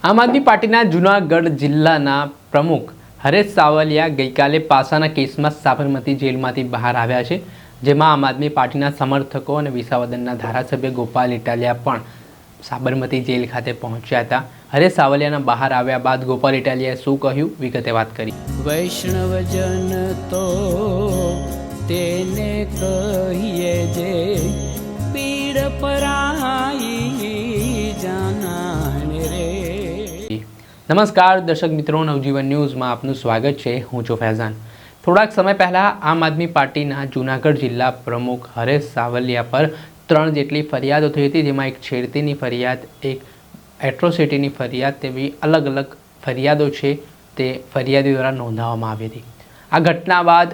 આમ આદમી પાર્ટીના જૂનાગઢ જિલ્લાના પ્રમુખ હરેશ સાવલિયા ગઈકાલે પાસાના કેસમાં સાબરમતી જેલમાંથી બહાર આવ્યા છે, જેમાં આમ આદમી પાર્ટીના સમર્થકો અને વિસાવદરના ધારાસભ્ય ગોપાલ ઇટાલિયા પણ સાબરમતી જેલ ખાતે પહોંચ્યા હતા। હરેશ સાવલિયાના બહાર આવ્યા બાદ ગોપાલ ઇટાલિયાએ શું કહ્યું, વિગતે વાત કરી। વૈષ્ણવજન તો તેને કહીએ જે પીડ પરાઈ જાનાને રે। નમસ્કાર દર્શક મિત્રો, નવજીવન ન્યૂઝમાં આપનું સ્વાગત છે। હું છું ફૈઝાન। થોડાક સમય પહેલાં આમ આદમી પાર્ટીના જૂનાગઢ જિલ્લા પ્રમુખ હરેશ સાવલિયા પર 3 જેટલી ફરિયાદો થઈ હતી, જેમાં એક છેડતીની ફરિયાદ, એક એટ્રોસિટીની ફરિયાદ, તેવી અલગ અલગ ફરિયાદો છે તે ફરિયાદી દ્વારા નોંધાવવામાં આવી હતી। આ ઘટના બાદ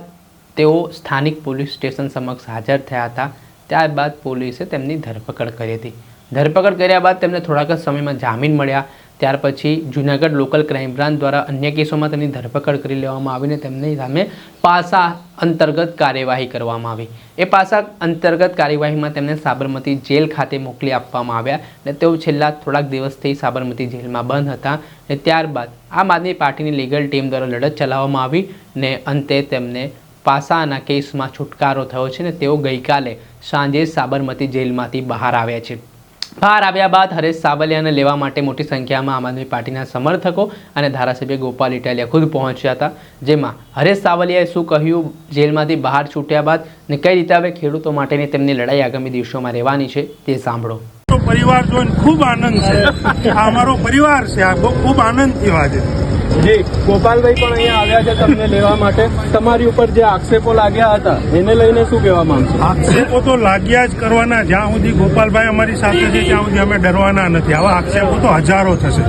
તેઓ સ્થાનિક પોલીસ સ્ટેશન સમક્ષ હાજર થયા હતા। ત્યારબાદ પોલીસે તેમની ધરપકડ કરી હતી। ધરપકડ કર્યા બાદ તેમને થોડાક જ સમયમાં જામીન મળ્યા। ત્યાર પછી જૂનાગઢ લોકલ ક્રાઇમ બ્રાન્ચ દ્વારા અન્ય કેસોમાં તેમની ધરપકડ કરી લેવામાં આવીને તેમની સામે પાસા અંતર્ગત કાર્યવાહી કરવામાં આવી। એ પાસા અંતર્ગત કાર્યવાહીમાં તેમને સાબરમતી જેલ ખાતે મોકલી આપવામાં આવ્યા અને તેઓ છેલ્લા થોડાક દિવસથી સાબરમતી જેલમાં બંધ હતા અને ત્યારબાદ આમ આદમી પાર્ટીની લીગલ ટીમ દ્વારા લડત ચલાવવામાં આવી ને અંતે તેમને પાસાના કેસમાં છુટકારો થયો છે ને તેઓ ગઈકાલે સાંજે સાબરમતી જેલમાંથી બહાર આવ્યા છે। બહાર આવ્યા બાદ હરેશ સાવલિયાને લેવા માટે મોટી સંખ્યામાં આમ આદમી પાર્ટીના સમર્થકો અને ધારાસભ્ય ગોપાલ ઇટાલિયા ખુદ પહોંચ્યા હતા, જેમાં હરેશ સાવલિયાએ શું કહ્યું, જેલમાંથી બહાર છૂટ્યા બાદ ને કઈ રીતે હવે ખેડૂતો માટેની તેમની લડાઈ આગામી દિવસોમાં રહેવાની છે તે સાંભળો। પરિવાર જોઈને ખૂબ આનંદ છે। આ અમારો પરિવાર છે, આ ખૂબ આનંદથી વાત છે। જી, ગોપાલભાઈ પણ અહીંયા આવ્યા છે તમને લેવા માટે। તમારી ઉપર જે આક્ષેપો લાગ્યા હતા એને લઈને શું કહેવા માંગશો? આક્ષેપો તો લાગ્યા જ કરવાના, જ્યાં સુધી ગોપાલભાઈ અમારી સાથે છે ત્યાં સુધી અમે ડરવાના નથી। આવા આક્ષેપો તો હજારો થશે।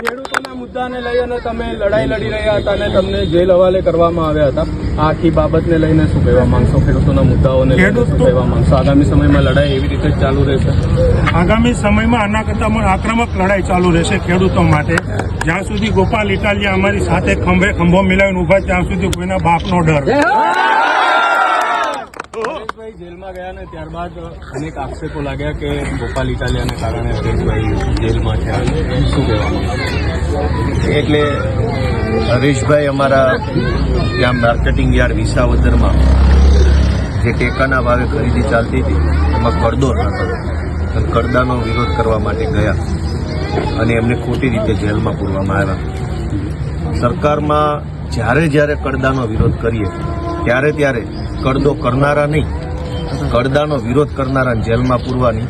ખેડૂતોના મુદ્દાને લઈ અને તમે લડાઈ લડી રહ્યા હતા અને તમને જેલ હવાલે કરવામાં આવ્યા હતા। આ આખી બાબતને લઈને શું કહેવા માંગશો? ખેડૂતોના મુદ્દાઓને લઈને શું કહેવા માંગશો? આગામી સમયમાં લડાઈ એવી રીતે જ ચાલુ રહેશે? આગામી સમયમાં આના કરતાં પણ આક્રમક લડાઈ ચાલુ રહેશે ખેડૂતો માટે। જ્યાં સુધી ગોપાલ ઇટાલિયા અમારી સાથે ખંભો મિલાવીને ઉભા, ત્યાં સુધી કોઈના બાપનો ડર। હરેશભાઈ જેલમાં ગયા ને ત્યારબાદ અનેક આક્ષેપો લાગ્યા કે ગોપાલ ઇટાલિયાને કારણે હરેશભાઈ જેલમાં થયા, શું કહેવા માંગશો? એટલે હરેશભાઈ અમારા ત્યાં માર્કેટિંગ યાર્ડ વિસાવદરમાં જે ટેકાના ભાવે ખરીદી ચાલતી હતી એમાં કડદો થતો, કડદાનો વિરોધ કરવા માટે ગયા અને એમને ખોટી રીતે જેલમાં પૂરવામાં આવ્યા। સરકારમાં જ્યારે કડદાનો વિરોધ કરીએ ત્યારે કડદો કરનારા નહીં, કડદાનો વિરોધ કરનારાને જેલમાં પૂરવાની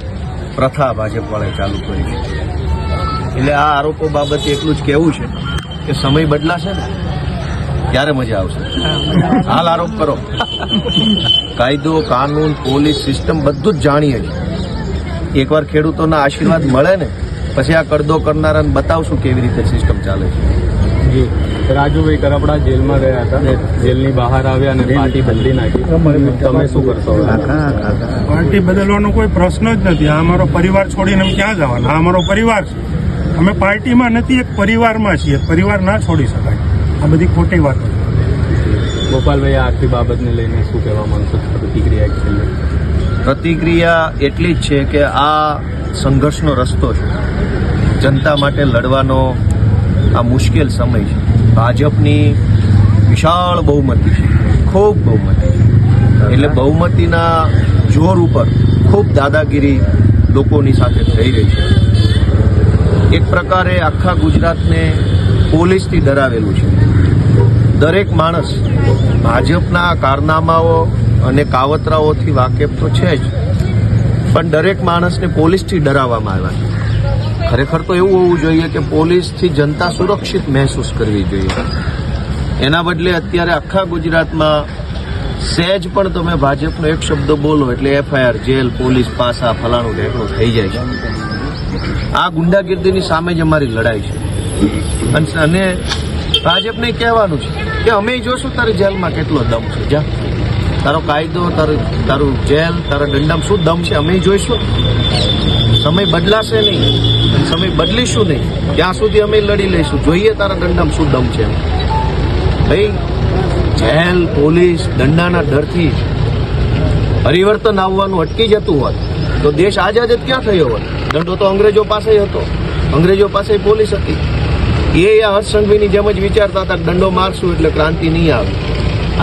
પ્રથા ભાજપવાળાએ ચાલુ કરી છે। એટલે આ આરોપો બાબતે એટલું જ કહેવું છે કે સમય બદલાશે ને ત્યારે મજા આવશે। હાલ આરોપ કરો, કાયદો કાનૂન પોલીસ સિસ્ટમ બધું જ જાણીએ છીએ। એકવાર ખેડૂતોના આશીર્વાદ મળે ને પછી આ કડદો કરનારાને બતાવશું કેવી રીતે સિસ્ટમ ચાલે છે। જી, રાજુભાઈ કરપડા જેલમાં ગયા હતા, જેલની બહાર આવ્યા અને પાર્ટી બદલી નાખી, તમે શું કરશો? પાર્ટી બદલવાનો કોઈ પ્રશ્ન જ નથી। આ અમારો પરિવાર છોડીને અમે ક્યાં જવાના? આ અમારો પરિવાર છે, અમે પાર્ટીમાં નથી, એક પરિવારમાં છીએ। પરિવાર ના છોડી શકાય, આ બધી ખોટી વાત છે। ગોપાલભાઈ, આ આખી બાબતને લઈને શું કહેવા માંગશો? પ્રતિક્રિયા એટલી જ છે કે આ સંઘર્ષનો રસ્તો છે, જનતા માટે લડવાનો આ મુશ્કેલ સમય છે। ભાજપની વિશાળ બહુમતી છે, ખૂબ બહુમતી છે, એટલે બહુમતીના જોર ઉપર ખૂબ દાદાગીરી લોકોની સાથે થઈ રહી છે। એક પ્રકારે આખા ગુજરાતને પોલીસથી ડરાવેલું છે। દરેક માણસ ભાજપના કારનામાઓ અને કાવતરાઓથી વાકેફ તો છે જ, પણ દરેક માણસને પોલીસથી ડરાવવામાં આવ્યા છે। ખરેખર તો એવું હોવું જોઈએ કે પોલીસથી જનતા સુરક્ષિત મહેસૂસ કરવી જોઈએ। એના બદલે અત્યારે આખા ગુજરાતમાં સહેજ પણ તમે ભાજપનો એક શબ્દ બોલો એટલે FIR, જેલ, પોલીસ, પાસા, ફલાણું ઢેકણું થઈ જાય છે। આ ગુંડાગીર્દીની સામે જ અમારી લડાઈ છે અને ભાજપને કહેવાનું છે કે અમે જોશું તારી જેલમાં કેટલો દમ છે। જા, તારો કાયદો, તારું જેલ, તારા દંડામાં શું દમ છે અમે જોઈશું। સમય બદલાશે નહીં અને સમય બદલીશું નહીં ત્યાં સુધી અમે લડી લઈશું, જોઈએ તારા દંડામાં શું દમ છે। ભાઈ, જેલ, પોલીસ, દંડાના ડરથી પરિવર્તન આવવાનું અટકી જતું હોત તો દેશ આઝાદ જ ક્યાં થયો હોત? દંડો તો અંગ્રેજો પાસે હતો, અંગ્રેજો પાસે પોલીસ હતી. એ હર્ષ સંઘવીની જેમ જ વિચારતા હતા કે દંડો મારશું એટલે ક્રાંતિ નહીં આવે.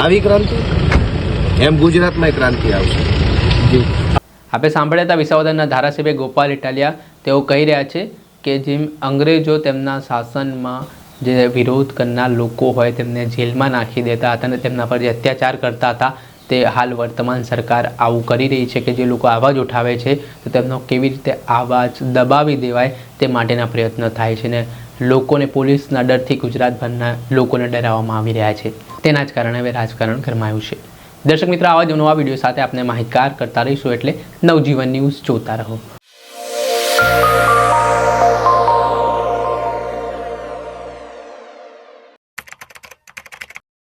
આવી ક્રાંતિ? એમ ગુજરાતમાં ક્રાંતિ આવશે. જી. આપણે સાંભળ્યા હતા વિસાવદરના ધારાસભ્ય ગોપાલ ઇટાલિયા. તેઓ કહી રહ્યા છે કે જેમ અંગ્રેજો તેમના શાસનમાં જે વિરોધ કરનાર લોકો હોય તેમને જેલમાં નાખી દેતા હતા અને તેમના પર જે અત્યાચાર કરતા હતા, તે હાલ વર્તમાન સરકાર આવું કરી રહી છે કે જે લોકો અવાજ ઉઠાવે છે તો તેમનો કેવી રીતે અવાજ દબાવી દેવાય તે માટેના પ્રયત્નો થાય છે ને લોકોને પોલીસના ડરથી ગુજરાતભરના લોકોને ડરાવવામાં આવી રહ્યા છે. તેના જ કારણે હવે રાજકારણ ગરમાયું છે. દર્શક મિત્રો, આવા જ નવા વિડીયો સાથે આપણે માહિતગાર કરતા રહીશું, એટલે નવજીવન ન્યૂઝ જોતા રહો.